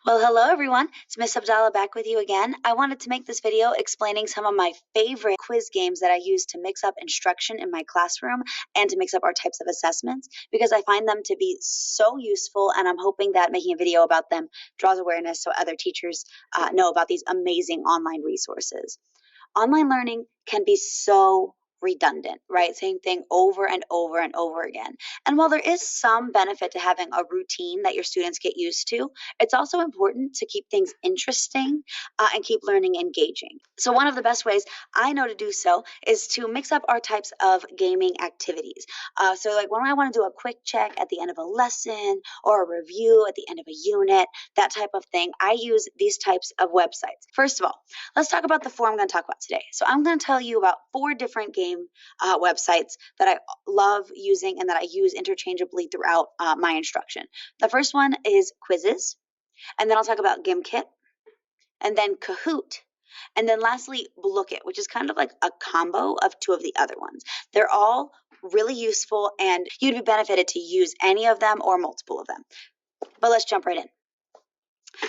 Well, hello everyone. It's Miss Abdallah back with you again. I wanted to make this video explaining some of my favorite quiz games that I use to mix up instruction in my classroom and to mix up our types of assessments because I find them to be so useful, and I'm hoping that making a video about them draws awareness so other teachers know about these amazing online resources. Online learning can be so redundant, right? Same thing over and over and over again. And while there is some benefit to having a routine that your students get used to, it's also important to keep things interesting and keep learning engaging. So one of the best ways I know to do so is to mix up our types of gaming activities. So like when I want to do a quick check at the end of a lesson or a review at the end of a unit, that type of thing, I use these types of websites. First of all, let's talk about the four I'm going to talk about today. So I'm going to tell you about 4 different game websites that I love using and that I use interchangeably throughout my instruction. The first one is Quizzes, and then I'll talk about Gimkit, and then Kahoot, and then lastly Blookit, which is kind of like a combo of 2 of the other ones. They're all really useful, and you'd be benefited to use any of them or multiple of them. But let's jump right in.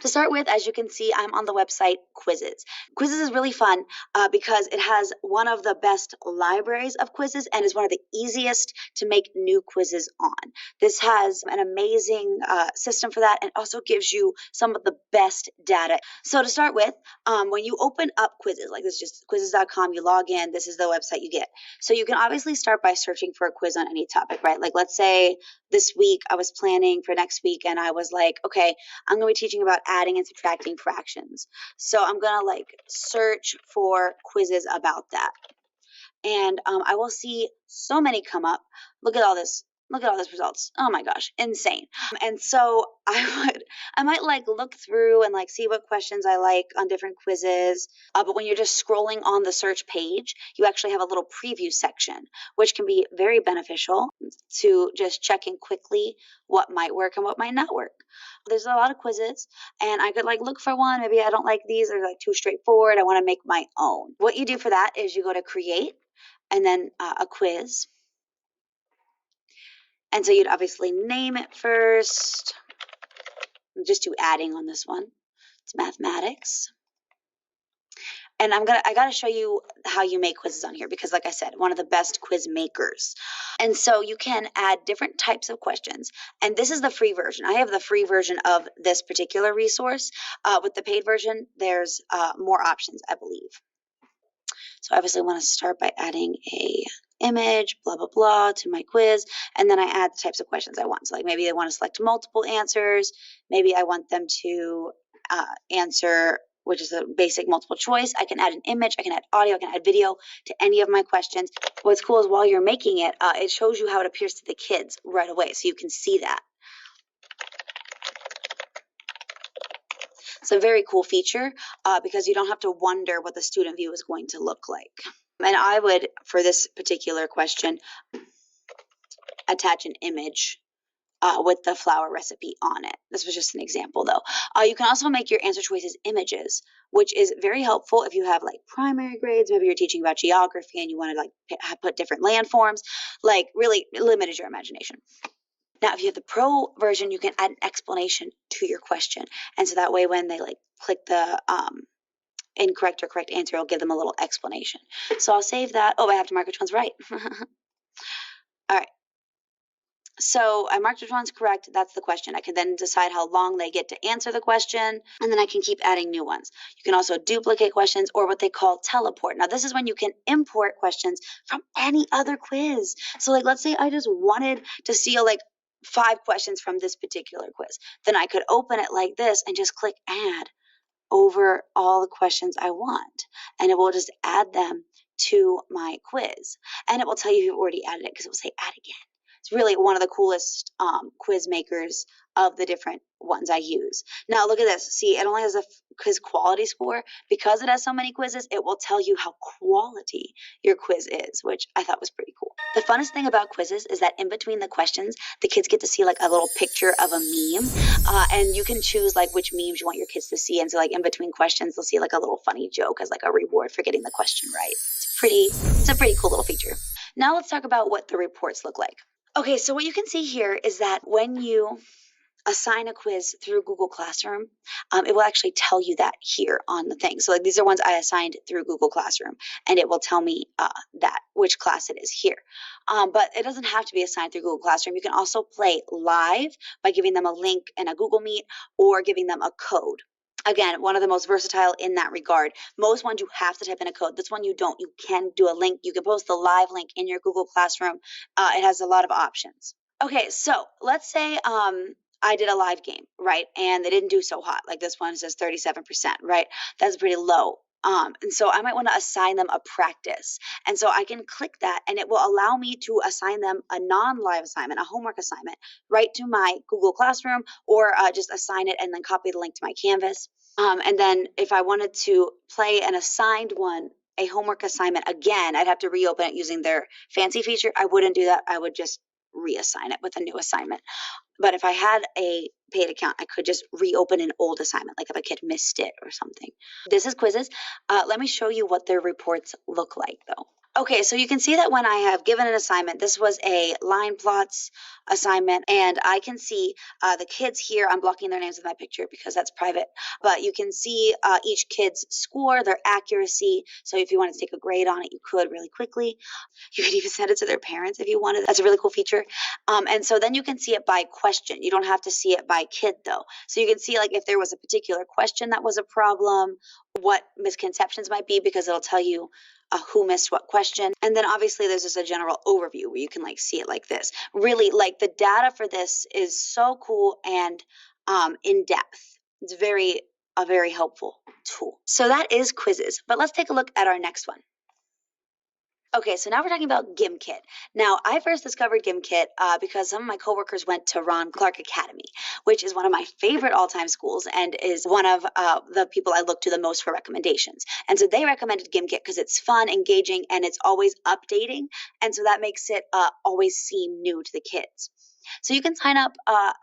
To start with, as you can see, I'm on the website Quizzes. Quizzes is really fun because it has one of the best libraries of quizzes and is one of the easiest to make new quizzes on. This has an amazing system for that and also gives you some of the best data. So to start with, when you open up Quizzes, like this is just quizzes.com, you log in, this is the website you get. So you can obviously start by searching for a quiz on any topic, right? Like let's say this week I was planning for next week and I was like, okay, I'm going to be teaching about adding and subtracting fractions. So I'm going to like search for quizzes about that. And I will see so many come up. Look at all this. Look at all those results. Oh my gosh, insane. And so I might like look through and like see what questions I like on different quizzes. But when you're just scrolling on the search page, you actually have a little preview section, which can be very beneficial to just check in quickly what might work and what might not work. There's a lot of quizzes, and I could like look for one. Maybe I don't like these, they're like too straightforward. I want to make my own. What you do for that is you go to create and then a quiz. And so you'd obviously name it first. Just do adding on this one. It's mathematics. And I gotta show you how you make quizzes on here because like I said, one of the best quiz makers. And so you can add different types of questions. And this is the free version. I have the free version of this particular resource. With the paid version, there's more options, I believe. So I obviously want to start by adding a image, blah, blah, blah, to my quiz. And then I add the types of questions I want. So like maybe they want to select multiple answers. Maybe I want them to answer, which is a basic multiple choice. I can add an image, I can add audio, I can add video to any of my questions. What's cool is while you're making it, it shows you how it appears to the kids right away. So you can see that. It's a very cool feature because you don't have to wonder what the student view is going to look like. And I would, for this particular question, attach an image with the flour recipe on it. This was just an example though. You can also make your answer choices images, which is very helpful if you have like primary grades. Maybe you're teaching about geography and you want to like put different landforms, like really limit your imagination. Now, if you have the pro version, you can add an explanation to your question. And so that way when they like click the incorrect or correct answer, it'll give them a little explanation. So I'll save that. Oh, I have to mark which one's right. All right. So I marked which one's correct. That's the question. I can then decide how long they get to answer the question, and then I can keep adding new ones. You can also duplicate questions or what they call teleport. Now, this is when you can import questions from any other quiz. So like, let's say I just wanted to see like 5 questions from this particular quiz. Then I could open it like this and just click add over all the questions I want. And it will just add them to my quiz. And it will tell you you've already added it because it will say add again. It's really one of the coolest quiz makers of the different ones I use. Now look at this. See, it only has a quiz quality score. Because it has so many quizzes, it will tell you how quality your quiz is, which I thought was pretty cool. The funnest thing about quizzes is that in between the questions, the kids get to see like a little picture of a meme, and you can choose like which memes you want your kids to see. And so like in between questions, they'll see like a little funny joke as like a reward for getting the question right. It's a pretty cool little feature. Now let's talk about what the reports look like. Okay, so what you can see here is that when you assign a quiz through Google Classroom, it will actually tell you that here on the thing. So like these are ones I assigned through Google Classroom, and it will tell me that which class it is here. But it doesn't have to be assigned through Google Classroom. You can also play live by giving them a link in a Google Meet or giving them a code. Again, one of the most versatile in that regard. Most ones you have to type in a code. This one you don't. You can do a link. You can post the live link in your Google Classroom. It has a lot of options. Okay, so let's say I did a live game, right? And they didn't do so hot. Like this one says 37%, right? That's pretty low. And so I might want to assign them a practice. And so I can click that and it will allow me to assign them a non-live assignment, a homework assignment, right to my Google Classroom, or just assign it and then copy the link to my Canvas. And then if I wanted to play an assigned one, a homework assignment again, I'd have to reopen it using their fancy feature. I wouldn't do that. I would just reassign it with a new assignment. But if I had a paid account, I could just reopen an old assignment, like if a kid missed it or something. This is Quizzes. Let me show you what their reports look like, though. Okay, so you can see that when I have given an assignment, this was a line plots assignment, and I can see the kids here. I'm blocking their names with my picture because that's private, but you can see each kid's score, their accuracy. So if you wanted to take a grade on it, you could really quickly. You could even send it to their parents if you wanted. That's a really cool feature. And so then you can see it by question. You don't have to see it by kid, though. So you can see like if there was a particular question that was a problem, what misconceptions might be, because it'll tell you who missed what question. And then obviously there's just a general overview where you can like see it like this. Really, like the data for this is so cool and in depth. It's a very helpful tool. So that is Quizzes, but let's take a look at our next one. Okay, so now we're talking about Gimkit. Now, I first discovered Gimkit because some of my coworkers went to Ron Clark Academy, which is one of my favorite all-time schools and is one of the people I look to the most for recommendations. And so they recommended Gimkit because it's fun, engaging, and it's always updating. And so that makes it always seem new to the kids. So you can sign up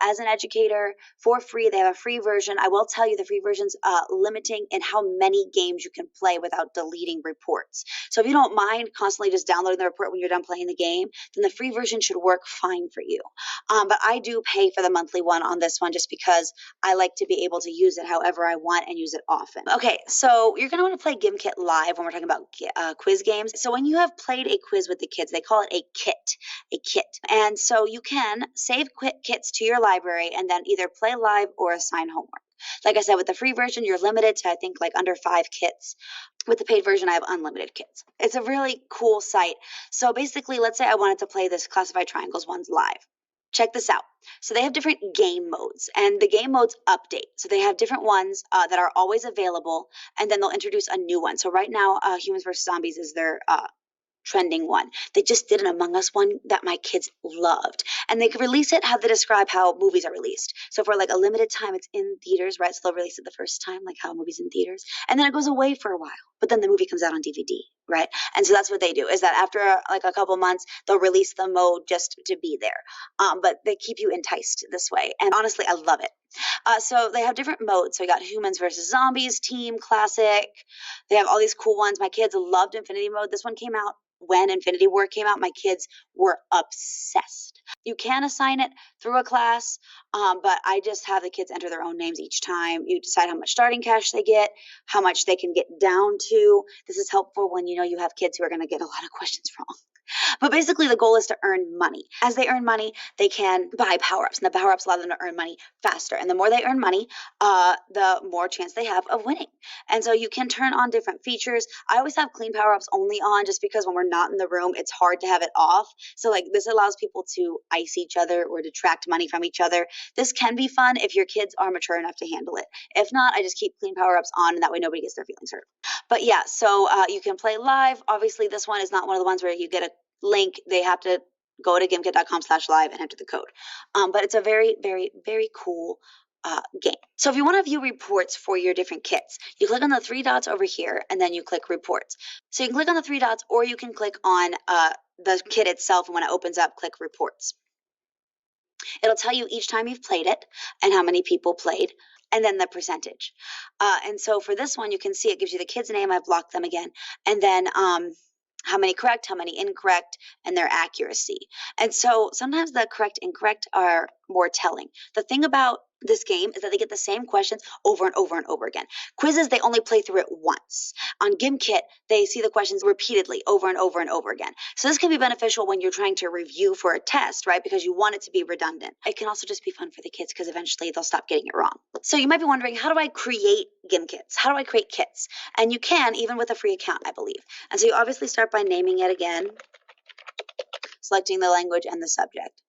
as an educator for free. They have a free version. I will tell you the free version's limiting in how many games you can play without deleting reports. So if you don't mind constantly just downloading the report when you're done playing the game, then the free version should work fine for you. But I do pay for the monthly one on this one just because I like to be able to use it however I want and use it often. Okay, so you're going to want to play Gimkit live when we're talking about quiz games. So when you have played a quiz with the kids, they call it a kit. And so you can save kits to your library and then either play live or assign homework. Like I said, with the free version, you're limited to, I think, like under 5 kits. With the paid version, I have unlimited kits. It's a really cool site. So basically, let's say I wanted to play this Classified Triangles ones live. Check this out. So they have different game modes, and the game modes update. So they have different ones that are always available, and then they'll introduce a new one. So right now, Humans vs. Zombies is their trending one. They just did an Among Us one that my kids loved. And they could release it how they describe how movies are released. So for like a limited time, it's in theaters, right? So they'll release it the first time, like how a movie's in theaters. And then it goes away for a while. But then the movie comes out on DVD, right? And so that's what they do, is that after like a couple months, they'll release the mode just to be there. But they keep you enticed this way. And honestly, I love it. So they have different modes. So we got Humans versus Zombies, Team, Classic. They have all these cool ones. My kids loved Infinity Mode. This one came out when Infinity War came out. My kids were obsessed. You can assign it through a class, but I just have the kids enter their own names each time. You decide how much starting cash they get, how much they can get down to. This is helpful when you know you have kids who are going to get a lot of questions wrong. But basically, the goal is to earn money. As they earn money, they can buy power-ups, and the power-ups allow them to earn money faster. And the more they earn money, the more chance they have of winning. And so you can turn on different features. I always have clean power-ups only on just because when we're not in the room, it's hard to have it off. So like this allows people to ice each other or detract money from each other. This can be fun if your kids are mature enough to handle it. If not, I just keep clean power-ups on, and that way nobody gets their feelings hurt. But yeah, so you can play live. Obviously, this one is not one of the ones where you get a link. They have to go to gimkit.com/live and enter the code. But it's a very, very, very cool game. So if you want to view reports for your different kits, you click on the 3 dots over here, and then you click reports. So you can click on the 3 dots, or you can click on the kit itself, and when it opens up, click reports. It'll tell you each time you've played it and how many people played, and then the percentage. And so for this one, you can see it gives you the kid's name. I've blocked them again. And then how many correct, how many incorrect, and their accuracy. And so sometimes the correct, incorrect are more telling. The thing about this game is that they get the same questions over and over and over again. Quizzes, they only play through it once. On Gimkit, they see the questions repeatedly over and over and over again. So this can be beneficial when you're trying to review for a test, right? Because you want it to be redundant. It can also just be fun for the kids because eventually they'll stop getting it wrong. So you might be wondering, how do I create Gimkits? How do I create kits? And you can, even with a free account, I believe. And so you obviously start by naming it again, selecting the language and the subject.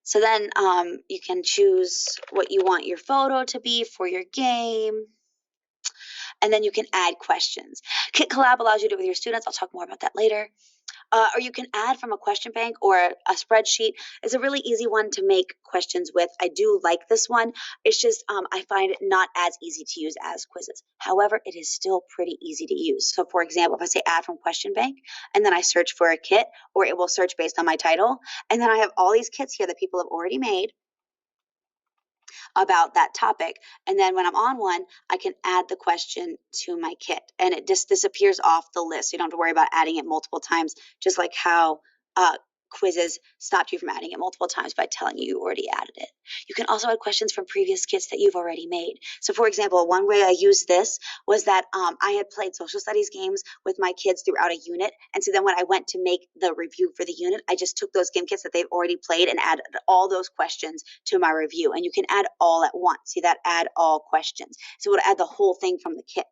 So then you can choose what you want your photo to be for your game. And then you can add questions. Kit Collab allows you to do it with your students. I'll talk more about that later. Or you can add from a question bank or a spreadsheet. It's a really easy one to make questions with. I do like this one. It's just I find it not as easy to use as quizzes. However, it is still pretty easy to use. So for example, if I say add from question bank and then I search for a kit, or it will search based on my title, and then I have all these kits here that people have already made about that topic. And then when I'm on one, I can add the question to my kit and it just disappears off the list. So you don't have to worry about adding it multiple times, just like how quizzes stopped you from adding it multiple times by telling you already added it. You can also add questions from previous kits that you've already made. So for example, one way I used this was that I had played social studies games with my kids throughout a unit. And so then when I went to make the review for the unit, I just took those game kits that they've already played and added all those questions to my review. And you can add all at once. See that? Add all questions. So it would add the whole thing from the kit.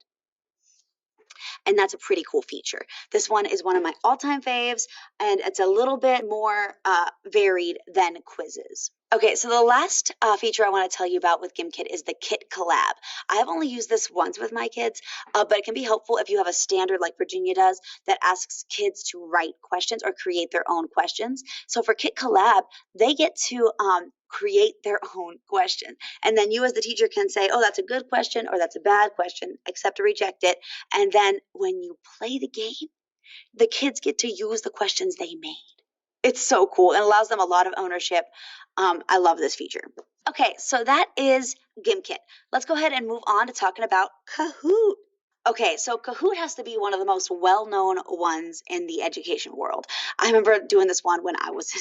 And that's a pretty cool feature. This one is one of my all-time faves, and it's a little bit more varied than quizzes. Okay, so the last feature I want to tell you about with Gimkit is the Kit Collab. I have only used this once with my kids, but it can be helpful if you have a standard like Virginia does that asks kids to write questions or create their own questions. So for Kit Collab, they get to create their own question. And then you as the teacher can say, oh, that's a good question or that's a bad question, accept or reject it. And then when you play the game, the kids get to use the questions they made. It's so cool and allows them a lot of ownership. I love this feature. Okay, so that is Gimkit. Let's go ahead and move on to talking about Kahoot. Okay, so Kahoot has to be one of the most well-known ones in the education world. I remember doing this one when I was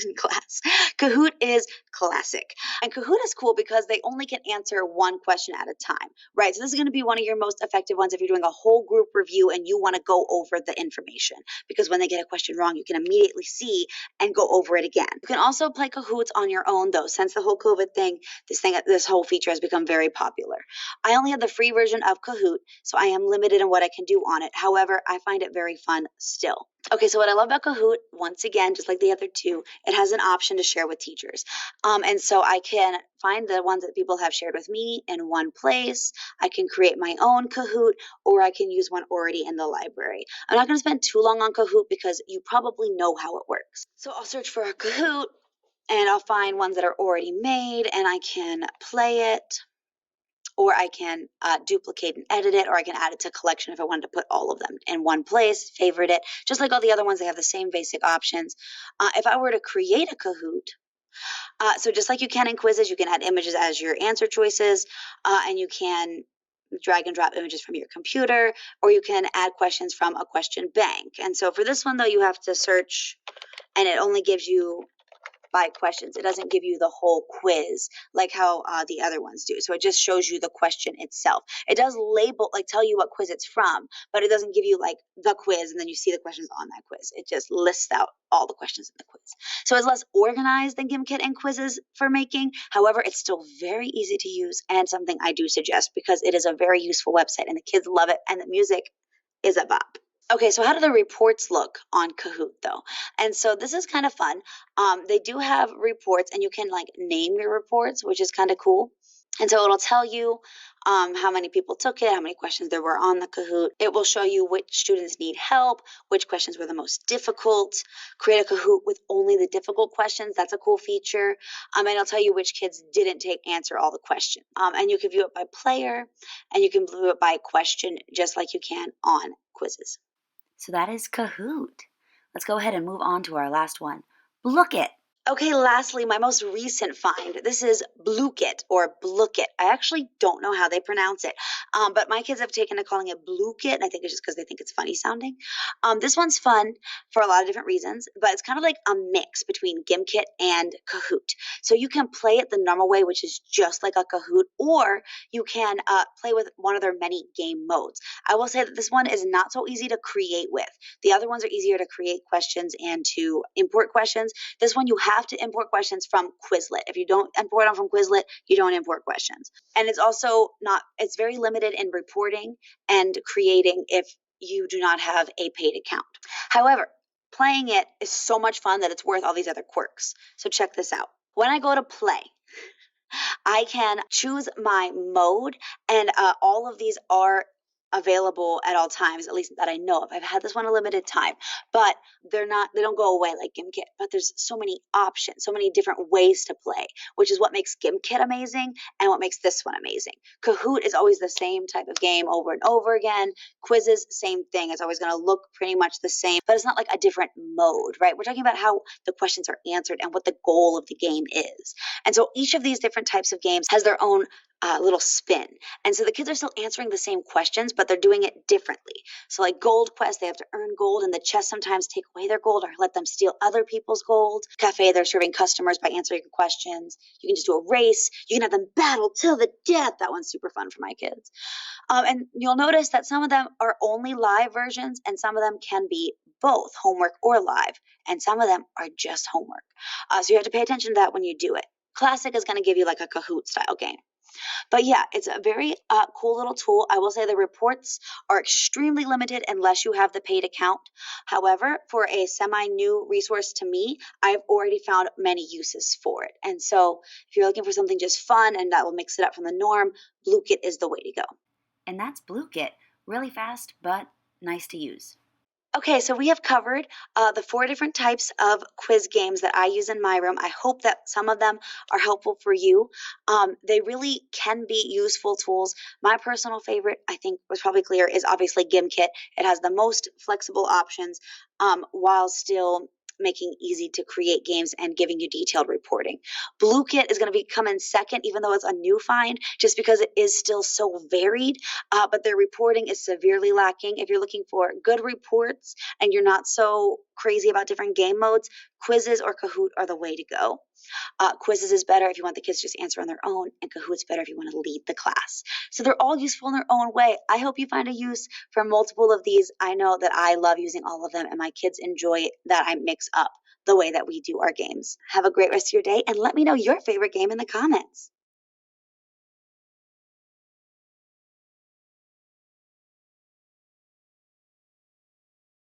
in class. Kahoot is classic. And Kahoot is cool because they only can answer one question at a time, right? So this is going to be one of your most effective ones if you're doing a whole group review and you want to go over the information. Because when they get a question wrong, you can immediately see and go over it again. You can also play Kahoots on your own, though. Since the whole COVID thing, this whole feature has become very popular. I only have the free version of Kahoot, so I am limited in what I can do on it. However, I find it very fun still. Okay, so what I love about Kahoot, once again, just like the other two, it has an option to share with teachers. And so I can find the ones that people have shared with me in one place. I can create my own Kahoot, or I can use one already in the library. I'm not going to spend too long on Kahoot because you probably know how it works. So I'll search for a Kahoot, and I'll find ones that are already made, and I can play it. Or I can duplicate and edit it, or I can add it to collection if I wanted to put all of them in one place, favorite it. Just like all the other ones, they have the same basic options. If I were to create a Kahoot, so just like you can in quizzes, you can add images as your answer choices, and you can drag and drop images from your computer, or you can add questions from a question bank. And so for this one, though, you have to search, and it only gives you by questions. It doesn't give you the whole quiz like how the other ones do. So it just shows you the question itself. It does label, like tell you what quiz it's from, but it doesn't give you like the quiz and then you see the questions on that quiz. It just lists out all the questions in the quiz. So it's less organized than Gimkit and quizzes for making. However, it's still very easy to use and something I do suggest because it is a very useful website and the kids love it and the music is a bop. Okay, so how do the reports look on Kahoot though? And so this is kind of fun. They do have reports and you can like name your reports, which is kind of cool. And so it'll tell you how many people took it, how many questions there were on the Kahoot. It will show you which students need help, which questions were the most difficult. Create a Kahoot with only the difficult questions. That's a cool feature. And it'll tell you which kids didn't answer all the questions. And you can view it by player and you can view it by question just like you can on quizzes. So that is Kahoot. Let's go ahead and move on to our last one, Blookit. Okay, lastly, my most recent find. This is Blookit or Blookit. I actually don't know how they pronounce it. But my kids have taken to calling it Blookit, and I think it's just because they think it's funny sounding. This one's fun for a lot of different reasons, but it's kind of like a mix between Gimkit and Kahoot. So you can play it the normal way, which is just like a Kahoot, or you can play with one of their many game modes. I will say that this one is not so easy to create with. The other ones are easier to create questions and to import questions. This one, you have to import questions from Quizlet. If you don't import them from Quizlet, you don't import questions. And it's also not, it's very limited in reporting and creating if you do not have a paid account. However, playing it is so much fun that it's worth all these other quirks. So check this out. When I go to play, I can choose my mode, and all of these are available at all times, at least that I know of. I've had this one a limited time, but they don't go away like Gimkit, but there's so many options, so many different ways to play, which is what makes Gimkit amazing and what makes this one amazing. Kahoot is always the same type of game over and over again. Quizzes, same thing. It's always going to look pretty much the same, but it's not like a different mode, right? We're talking about how the questions are answered and what the goal of the game is. And so each of these different types of games has their own little spin. And so the kids are still answering the same questions, but they're doing it differently. So like Gold Quest, they have to earn gold, and the chests sometimes take away their gold or let them steal other people's gold. Cafe, they're serving customers by answering questions. You can just do a race. You can have them battle till the death. That one's super fun for my kids. And you'll notice that some of them are only live versions, and some of them can be both homework or live, and some of them are just homework. So you have to pay attention to that when you do it. Classic is going to give you like a Kahoot style game. But yeah, it's a very cool little tool. I will say the reports are extremely limited unless you have the paid account. However, for a semi-new resource to me, I've already found many uses for it. And so if you're looking for something just fun and that will mix it up from the norm, Blookit is the way to go. And that's Blookit. Really fast, but nice to use. Okay, so we have covered the 4 different types of quiz games that I use in my room. I hope that some of them are helpful for you. They really can be useful tools. My personal favorite, I think was probably clear, is obviously Gimkit. It has the most flexible options while still making easy to create games and giving you detailed reporting. Blookit is going to be come in second, even though it's a new find, just because it is still so varied, but their reporting is severely lacking. If you're looking for good reports and you're not so crazy about different game modes, Quizzes or Kahoot are the way to go. Quizzes is better if you want the kids to just answer on their own, and Kahoot's better if you want to lead the class. So they're all useful in their own way. I hope you find a use for multiple of these. I know that I love using all of them, and my kids enjoy that I mix up the way that we do our games. Have a great rest of your day, and let me know your favorite game in the comments.